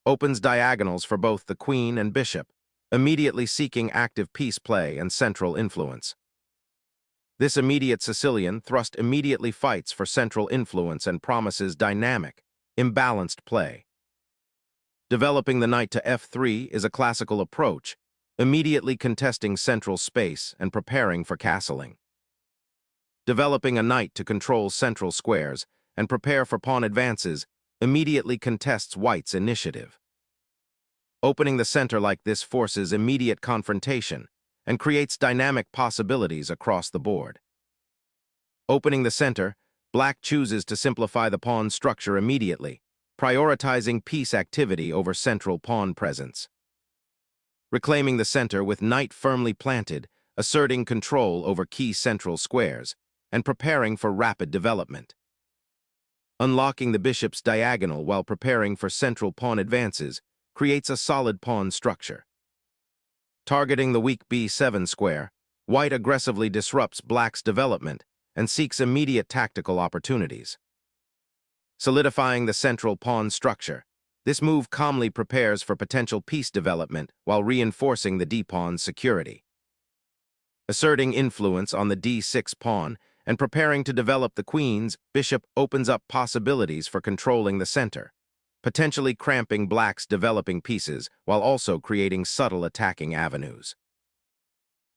opens diagonals for both the queen and bishop, immediately seeking active piece play and central influence. This immediate Sicilian thrust immediately fights for central influence and promises dynamic, imbalanced play. Developing the knight to f3 is a classical approach, immediately contesting central space and preparing for castling. Developing a knight to control central squares and prepare for pawn advances immediately contests white's initiative. Opening the center like this forces immediate confrontation and creates dynamic possibilities across the board. Opening the center, black chooses to simplify the pawn structure immediately, prioritizing piece activity over central pawn presence. Reclaiming the center with knight firmly planted, asserting control over key central squares, and preparing for rapid development. Unlocking the bishop's diagonal while preparing for central pawn advances creates a solid pawn structure. Targeting the weak b7 square, white aggressively disrupts black's development and seeks immediate tactical opportunities. Solidifying the central pawn structure, this move calmly prepares for potential piece development while reinforcing the d-pawn's security. Asserting influence on the d6 pawn and preparing to develop the queen's, bishop opens up possibilities for controlling the center, potentially cramping black's developing pieces while also creating subtle attacking avenues.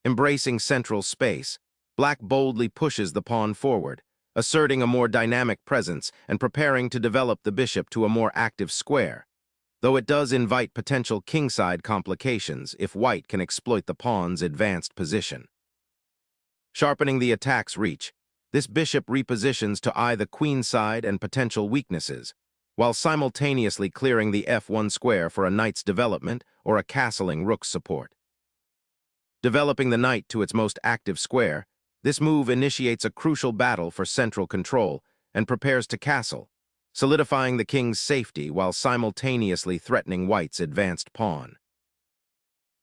Embracing central space, black boldly pushes the pawn forward, asserting a more dynamic presence and preparing to develop the bishop to a more active square, though it does invite potential kingside complications if white can exploit the pawn's advanced position. Sharpening the attack's reach, this bishop repositions to eye the queenside and potential weaknesses, while simultaneously clearing the f1 square for a knight's development or a castling rook's support. Developing the knight to its most active square, this move initiates a crucial battle for central control and prepares to castle, solidifying the king's safety while simultaneously threatening white's advanced pawn.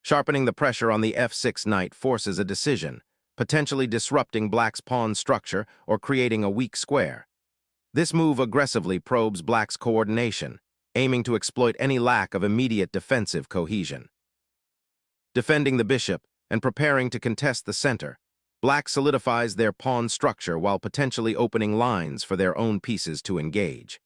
Sharpening the pressure on the f6 knight forces a decision, potentially disrupting black's pawn structure or creating a weak square. This move aggressively probes black's coordination, aiming to exploit any lack of immediate defensive cohesion. Defending the bishop and preparing to contest the center, black solidifies their pawn structure while potentially opening lines for their own pieces to engage.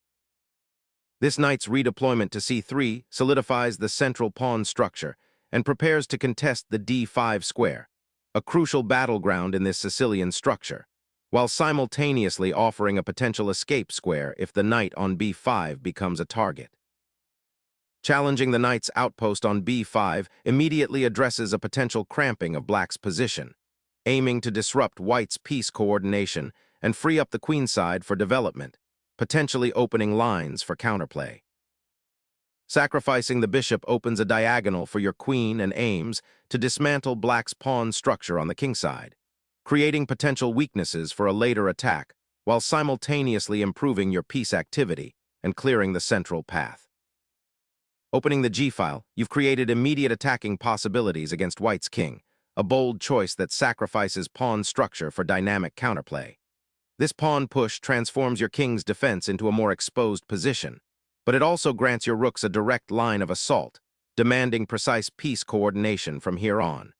This knight's redeployment to c3 solidifies the central pawn structure and prepares to contest the d5 square, a crucial battleground in this Sicilian structure, while simultaneously offering a potential escape square if the knight on b5 becomes a target. Challenging the knight's outpost on b5 immediately addresses a potential cramping of black's position, aiming to disrupt white's piece coordination and free up the queenside for development, potentially opening lines for counterplay. Sacrificing the bishop opens a diagonal for your queen and aims to dismantle black's pawn structure on the kingside, creating potential weaknesses for a later attack while simultaneously improving your piece activity and clearing the central path. Opening the g-file, you've created immediate attacking possibilities against white's king, a bold choice that sacrifices pawn structure for dynamic counterplay. This pawn push transforms your king's defense into a more exposed position, but it also grants your rooks a direct line of assault, demanding precise piece coordination from here on.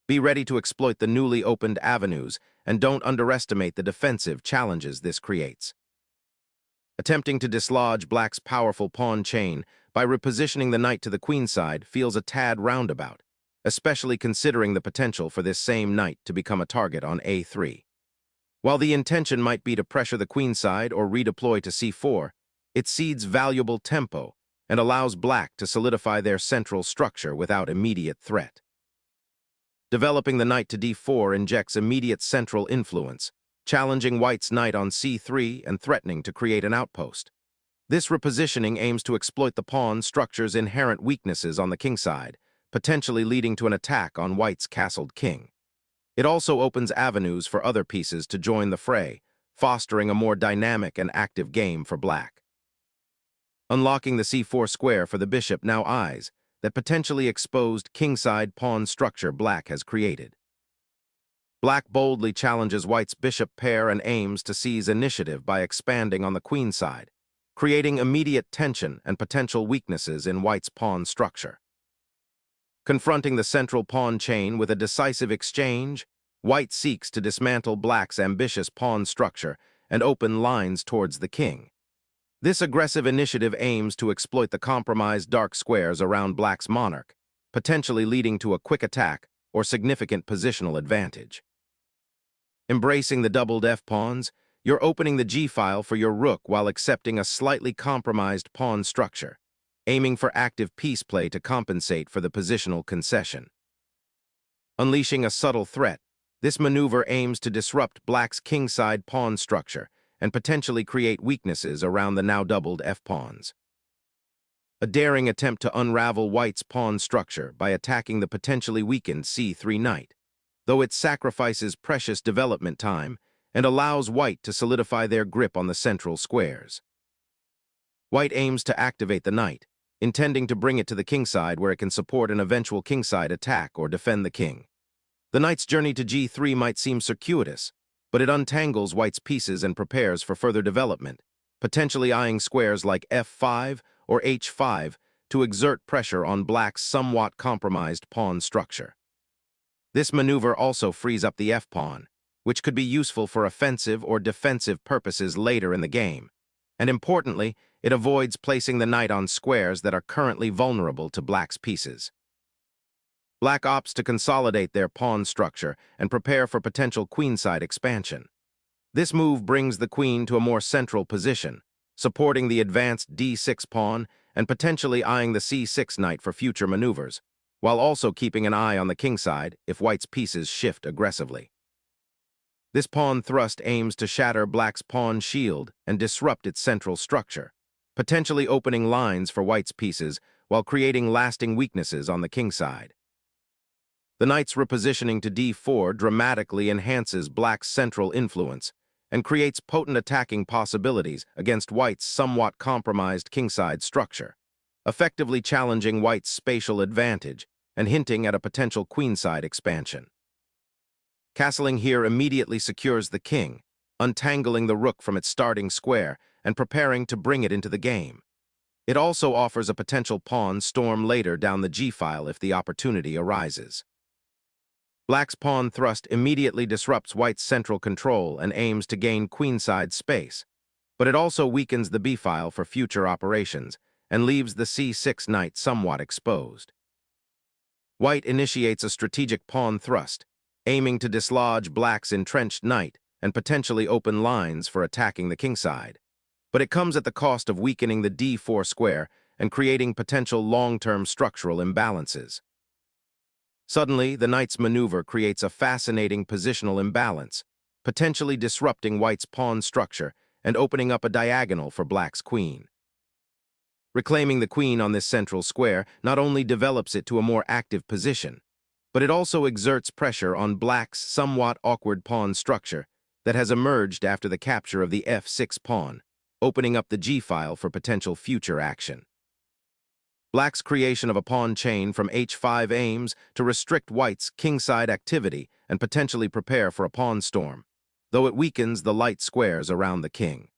Be ready to exploit the newly opened avenues and don't underestimate the defensive challenges this creates. Attempting to dislodge black's powerful pawn chain by repositioning the knight to the queenside feels a tad roundabout, especially considering the potential for this same knight to become a target on a3. While the intention might be to pressure the queenside or redeploy to c4, it cedes valuable tempo and allows black to solidify their central structure without immediate threat. Developing the knight to d4 injects immediate central influence, challenging white's knight on c3 and threatening to create an outpost. This repositioning aims to exploit the pawn structure's inherent weaknesses on the kingside, potentially leading to an attack on white's castled king. It also opens avenues for other pieces to join the fray, fostering a more dynamic and active game for black. Unlocking the c4 square for the bishop now eyes that potentially exposed kingside pawn structure black has created. Black boldly challenges white's bishop pair and aims to seize initiative by expanding on the queenside, creating immediate tension and potential weaknesses in white's pawn structure. Confronting the central pawn chain with a decisive exchange, white seeks to dismantle black's ambitious pawn structure and open lines towards the king. This aggressive initiative aims to exploit the compromised dark squares around black's monarch, potentially leading to a quick attack or significant positional advantage. Embracing the doubled f-pawns, you're opening the g-file for your rook while accepting a slightly compromised pawn structure, aiming for active piece play to compensate for the positional concession. Unleashing a subtle threat, this maneuver aims to disrupt black's kingside pawn structure and potentially create weaknesses around the now doubled f-pawns. A daring attempt to unravel white's pawn structure by attacking the potentially weakened c3 knight, though it sacrifices precious development time and allows white to solidify their grip on the central squares. White aims to activate the knight, intending to bring it to the kingside where it can support an eventual kingside attack or defend the king. The knight's journey to g3 might seem circuitous, but it untangles white's pieces and prepares for further development, potentially eyeing squares like f5 or h5 to exert pressure on black's somewhat compromised pawn structure. This maneuver also frees up the f-pawn, which could be useful for offensive or defensive purposes later in the game, and importantly, it avoids placing the knight on squares that are currently vulnerable to black's pieces. Black opts to consolidate their pawn structure and prepare for potential queenside expansion. This move brings the queen to a more central position, supporting the advanced d6 pawn and potentially eyeing the c6 knight for future maneuvers, while also keeping an eye on the kingside if white's pieces shift aggressively. This pawn thrust aims to shatter black's pawn shield and disrupt its central structure, potentially opening lines for white's pieces while creating lasting weaknesses on the kingside. The knight's repositioning to d4 dramatically enhances black's central influence and creates potent attacking possibilities against white's somewhat compromised kingside structure, effectively challenging white's spatial advantage and hinting at a potential queenside expansion. Castling here immediately secures the king, untangling the rook from its starting square and preparing to bring it into the game. It also offers a potential pawn storm later down the g-file if the opportunity arises. Black's pawn thrust immediately disrupts white's central control and aims to gain queenside space, but it also weakens the b-file for future operations and leaves the c6 knight somewhat exposed. White initiates a strategic pawn thrust, aiming to dislodge black's entrenched knight and potentially open lines for attacking the kingside, but it comes at the cost of weakening the d4 square and creating potential long-term structural imbalances. Suddenly, the knight's maneuver creates a fascinating positional imbalance, potentially disrupting white's pawn structure and opening up a diagonal for black's queen. Reclaiming the queen on this central square not only develops it to a more active position, but it also exerts pressure on black's somewhat awkward pawn structure that has emerged after the capture of the f6 pawn, opening up the g-file for potential future action. Black's creation of a pawn chain from h5 aims to restrict white's kingside activity and potentially prepare for a pawn storm, though it weakens the light squares around the king.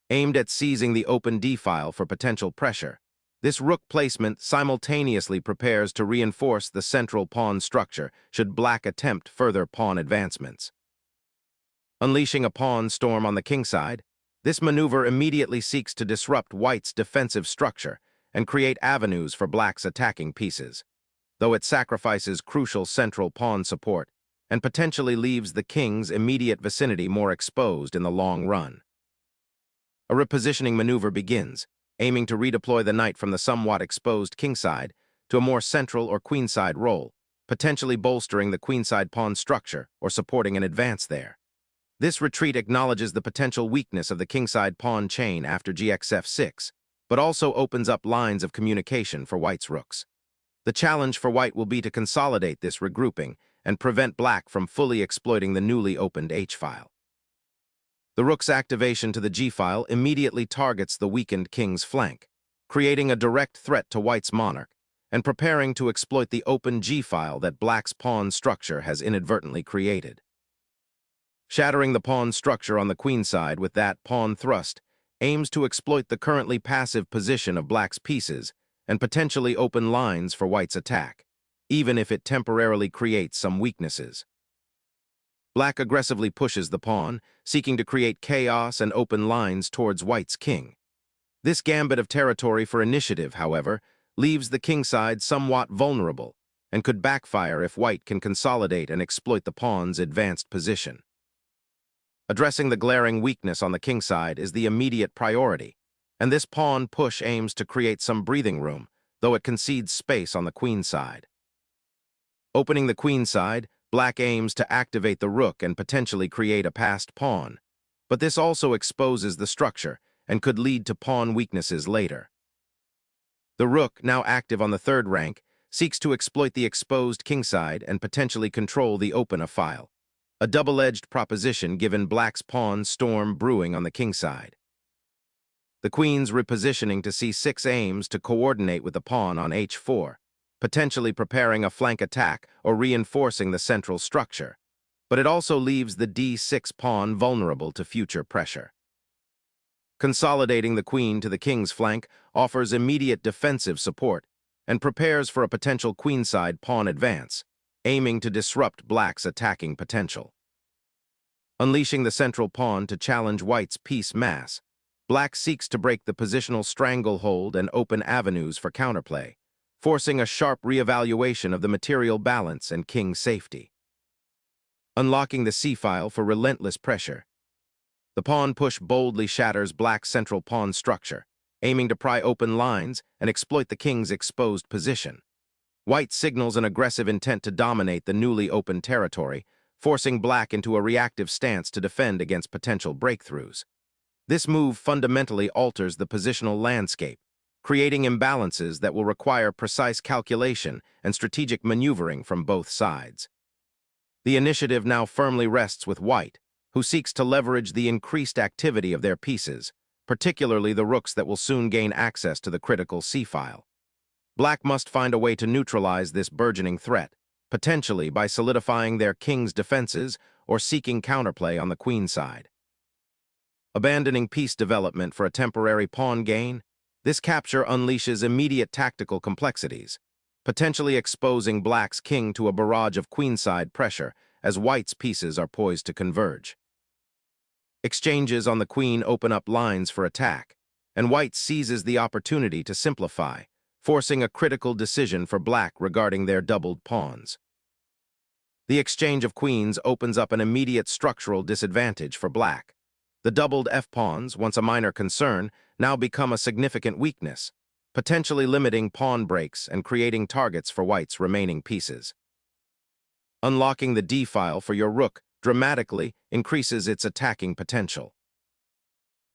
Aimed at seizing the open d-file for potential pressure, this rook placement simultaneously prepares to reinforce the central pawn structure should black attempt further pawn advancements. Unleashing a pawn storm on the kingside, this maneuver immediately seeks to disrupt white's defensive structure and create avenues for black's attacking pieces, though it sacrifices crucial central pawn support and potentially leaves the king's immediate vicinity more exposed in the long run. A repositioning maneuver begins, aiming to redeploy the knight from the somewhat exposed kingside to a more central or queenside role, potentially bolstering the queenside pawn structure or supporting an advance there. This retreat acknowledges the potential weakness of the kingside pawn chain after gxf6, but also opens up lines of communication for white's rooks. The challenge for white will be to consolidate this regrouping and prevent black from fully exploiting the newly opened h-file. The rook's activation to the g-file immediately targets the weakened king's flank, creating a direct threat to white's monarch and preparing to exploit the open g-file that black's pawn structure has inadvertently created. Shattering the pawn structure on the queenside with that pawn thrust aims to exploit the currently passive position of black's pieces and potentially open lines for white's attack, even if it temporarily creates some weaknesses. Black aggressively pushes the pawn, seeking to create chaos and open lines towards white's king. This gambit of territory for initiative, however, leaves the kingside somewhat vulnerable and could backfire if white can consolidate and exploit the pawn's advanced position. Addressing the glaring weakness on the kingside is the immediate priority, and this pawn push aims to create some breathing room, though it concedes space on the queenside. Opening the queenside, black aims to activate the rook and potentially create a passed pawn, but this also exposes the structure and could lead to pawn weaknesses later. The rook, now active on the third rank, seeks to exploit the exposed kingside and potentially control the open file, a double-edged proposition given black's pawn storm brewing on the kingside. The queen's repositioning to c6 aims to coordinate with the pawn on h4, potentially preparing a flank attack or reinforcing the central structure, but it also leaves the d6 pawn vulnerable to future pressure. Consolidating the queen to the king's flank offers immediate defensive support and prepares for a potential queenside pawn advance, aiming to disrupt black's attacking potential. Unleashing the central pawn to challenge white's piece mass, black seeks to break the positional stranglehold and open avenues for counterplay, forcing a sharp reevaluation of the material balance and king safety. Unlocking the c-file for relentless pressure, the pawn push boldly shatters black's central pawn structure, aiming to pry open lines and exploit the king's exposed position. White signals an aggressive intent to dominate the newly opened territory, forcing black into a reactive stance to defend against potential breakthroughs. This move fundamentally alters the positional landscape, creating imbalances that will require precise calculation and strategic maneuvering from both sides. The initiative now firmly rests with white, who seeks to leverage the increased activity of their pieces, particularly the rooks that will soon gain access to the critical c-file. Black must find a way to neutralize this burgeoning threat, potentially by solidifying their king's defenses or seeking counterplay on the queen side. Abandoning piece development for a temporary pawn gain, this capture unleashes immediate tactical complexities, potentially exposing black's king to a barrage of queenside pressure as white's pieces are poised to converge. Exchanges on the queen open up lines for attack, and white seizes the opportunity to simplify, forcing a critical decision for black regarding their doubled pawns. The exchange of queens opens up an immediate structural disadvantage for black. The doubled f-pawns, once a minor concern, now become a significant weakness, potentially limiting pawn breaks and creating targets for white's remaining pieces. Unlocking the d-file for your rook dramatically increases its attacking potential.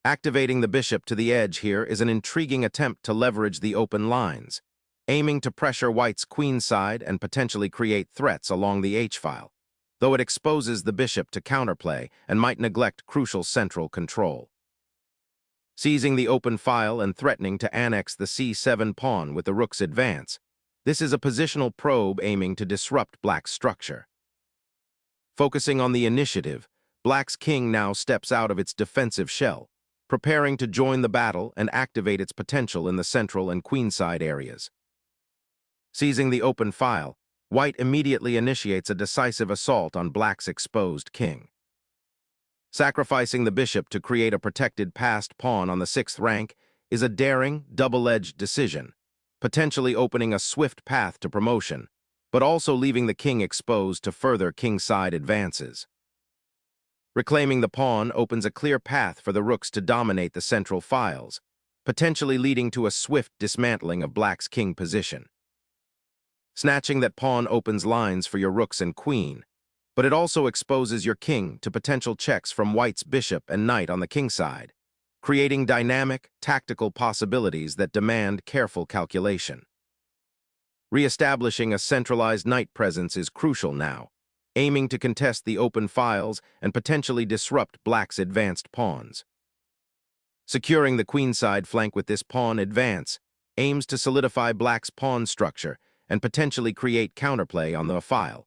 Activating the bishop to the edge here is an intriguing attempt to leverage the open lines, aiming to pressure white's queenside and potentially create threats along the h-file, though it exposes the bishop to counterplay and might neglect crucial central control. Seizing the open file and threatening to annex the c7 pawn with the rook's advance, this is a positional probe aiming to disrupt black's structure. Focusing on the initiative, black's king now steps out of its defensive shell, preparing to join the battle and activate its potential in the central and queenside areas. Seizing the open file, white immediately initiates a decisive assault on black's exposed king. Sacrificing the bishop to create a protected passed pawn on the 6th rank is a daring, double-edged decision, potentially opening a swift path to promotion, but also leaving the king exposed to further kingside advances. Reclaiming the pawn opens a clear path for the rooks to dominate the central files, potentially leading to a swift dismantling of black's king position. Snatching that pawn opens lines for your rooks and queen, but it also exposes your king to potential checks from white's bishop and knight on the kingside, creating dynamic, tactical possibilities that demand careful calculation. Re-establishing a centralized knight presence is crucial now, aiming to contest the open files and potentially disrupt black's advanced pawns. Securing the queenside flank with this pawn advance aims to solidify black's pawn structure and potentially create counterplay on the file,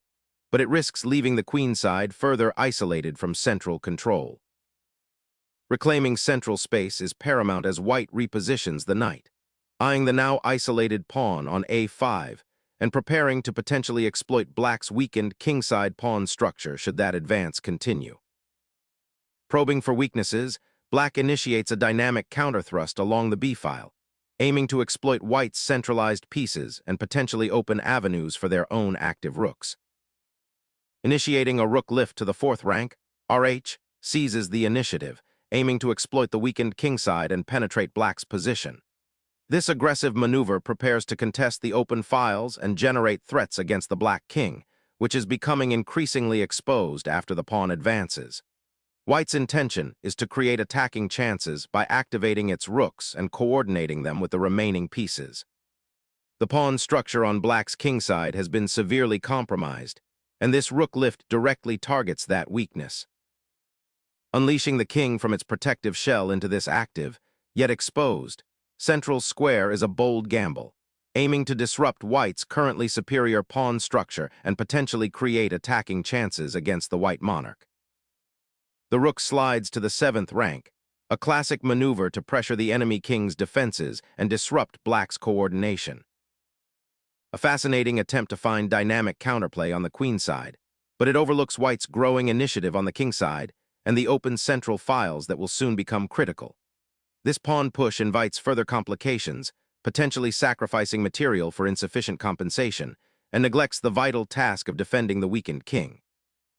but it risks leaving the queenside further isolated from central control. Reclaiming central space is paramount as white repositions the knight, eyeing the now isolated pawn on a5 and preparing to potentially exploit black's weakened kingside pawn structure should that advance continue. Probing for weaknesses, black initiates a dynamic counterthrust along the b-file, aiming to exploit white's centralized pieces and potentially open avenues for their own active rooks. Initiating a rook lift to the fourth rank, RH seizes the initiative, aiming to exploit the weakened kingside and penetrate black's position. This aggressive maneuver prepares to contest the open files and generate threats against the black king, which is becoming increasingly exposed after the pawn advances. White's intention is to create attacking chances by activating its rooks and coordinating them with the remaining pieces. The pawn structure on black's kingside has been severely compromised, and this rook lift directly targets that weakness. Unleashing the king from its protective shell into this active, yet exposed, central square is a bold gamble, aiming to disrupt white's currently superior pawn structure and potentially create attacking chances against the white monarch. The rook slides to the seventh rank, a classic maneuver to pressure the enemy king's defenses and disrupt black's coordination. A fascinating attempt to find dynamic counterplay on the queen side, but it overlooks white's growing initiative on the king side and the open central files that will soon become critical. This pawn push invites further complications, potentially sacrificing material for insufficient compensation, and neglects the vital task of defending the weakened king.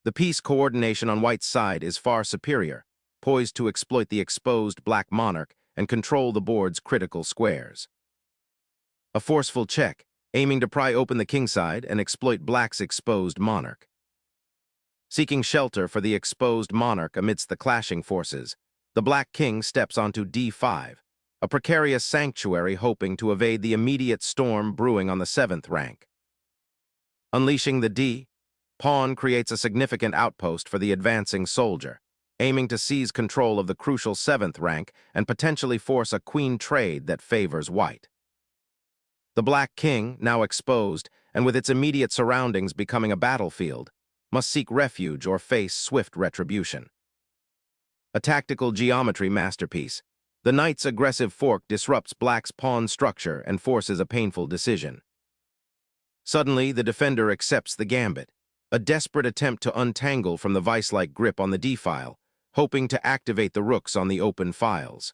The piece coordination on white's side is far superior, poised to exploit the exposed black monarch and control the board's critical squares. A forceful check, aiming to pry open the king side and exploit black's exposed monarch. Seeking shelter for the exposed monarch amidst the clashing forces, the black king steps onto d5, a precarious sanctuary hoping to evade the immediate storm brewing on the seventh rank. Unleashing the d, pawn creates a significant outpost for the advancing soldier, aiming to seize control of the crucial seventh rank and potentially force a queen trade that favors white. The black king, now exposed, and with its immediate surroundings becoming a battlefield, must seek refuge or face swift retribution. A tactical geometry masterpiece, the knight's aggressive fork disrupts black's pawn structure and forces a painful decision. Suddenly, the defender accepts the gambit, a desperate attempt to untangle from the vice-like grip on the d-file, hoping to activate the rooks on the open files.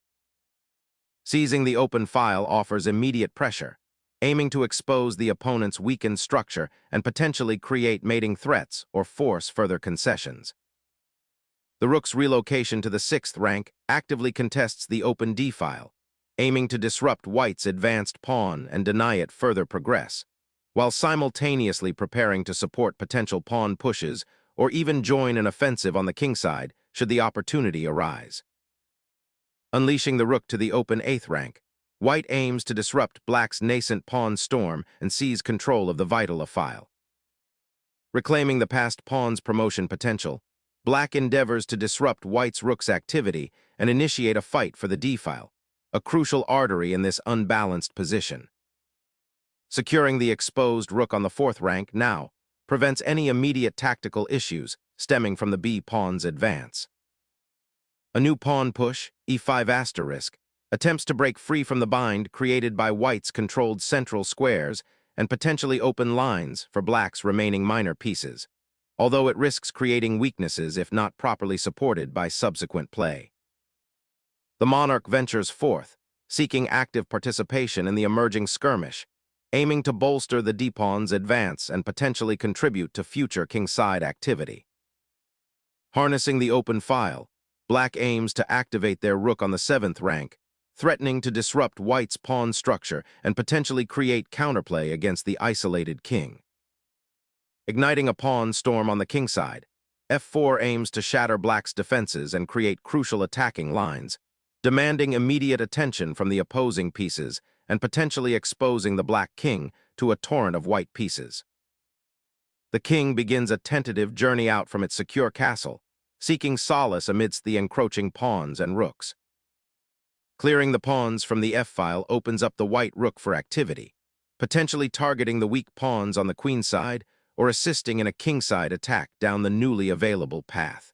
Seizing the open file offers immediate pressure, aiming to expose the opponent's weakened structure and potentially create mating threats or force further concessions. The rook's relocation to the sixth rank actively contests the open d-file, aiming to disrupt white's advanced pawn and deny it further progress, while simultaneously preparing to support potential pawn pushes or even join an offensive on the kingside should the opportunity arise. Unleashing the rook to the open eighth rank, white aims to disrupt black's nascent pawn storm and seize control of the vital file. Reclaiming the past pawn's promotion potential, black endeavors to disrupt white's rook's activity and initiate a fight for the d-file, a crucial artery in this unbalanced position. Securing the exposed rook on the fourth rank now prevents any immediate tactical issues stemming from the b-pawn's advance. A new pawn push, e5*, attempts to break free from the bind created by white's controlled central squares and potentially open lines for black's remaining minor pieces, although it risks creating weaknesses if not properly supported by subsequent play. The monarch ventures forth, seeking active participation in the emerging skirmish, aiming to bolster the d-pawn's advance and potentially contribute to future kingside activity. Harnessing the open file, black aims to activate their rook on the seventh rank, threatening to disrupt white's pawn structure and potentially create counterplay against the isolated king. Igniting a pawn storm on the kingside, f4 aims to shatter black's defenses and create crucial attacking lines, demanding immediate attention from the opposing pieces and potentially exposing the black king to a torrent of white pieces. The king begins a tentative journey out from its secure castle, seeking solace amidst the encroaching pawns and rooks. Clearing the pawns from the f-file opens up the white rook for activity, potentially targeting the weak pawns on the queen side or assisting in a kingside attack down the newly available path.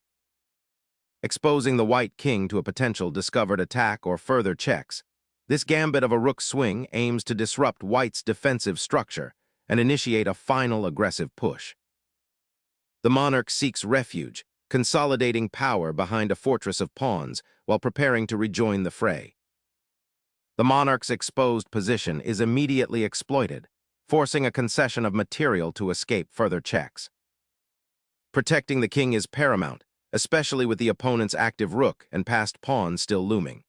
exposing the white king to a potential discovered attack or further checks. This gambit of a rook swing aims to disrupt white's defensive structure and initiate a final aggressive push. The monarch seeks refuge, consolidating power behind a fortress of pawns while preparing to rejoin the fray. The monarch's exposed position is immediately exploited, forcing a concession of material to escape further checks. Protecting the king is paramount, especially with the opponent's active rook and passed pawn still looming.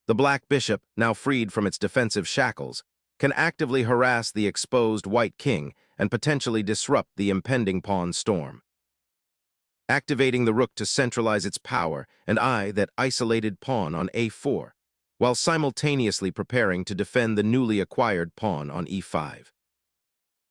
The black bishop, now freed from its defensive shackles, can actively harass the exposed white king and potentially disrupt the impending pawn storm. Activating the rook to centralize its power and eye that isolated pawn on a4, while simultaneously preparing to defend the newly acquired pawn on e5.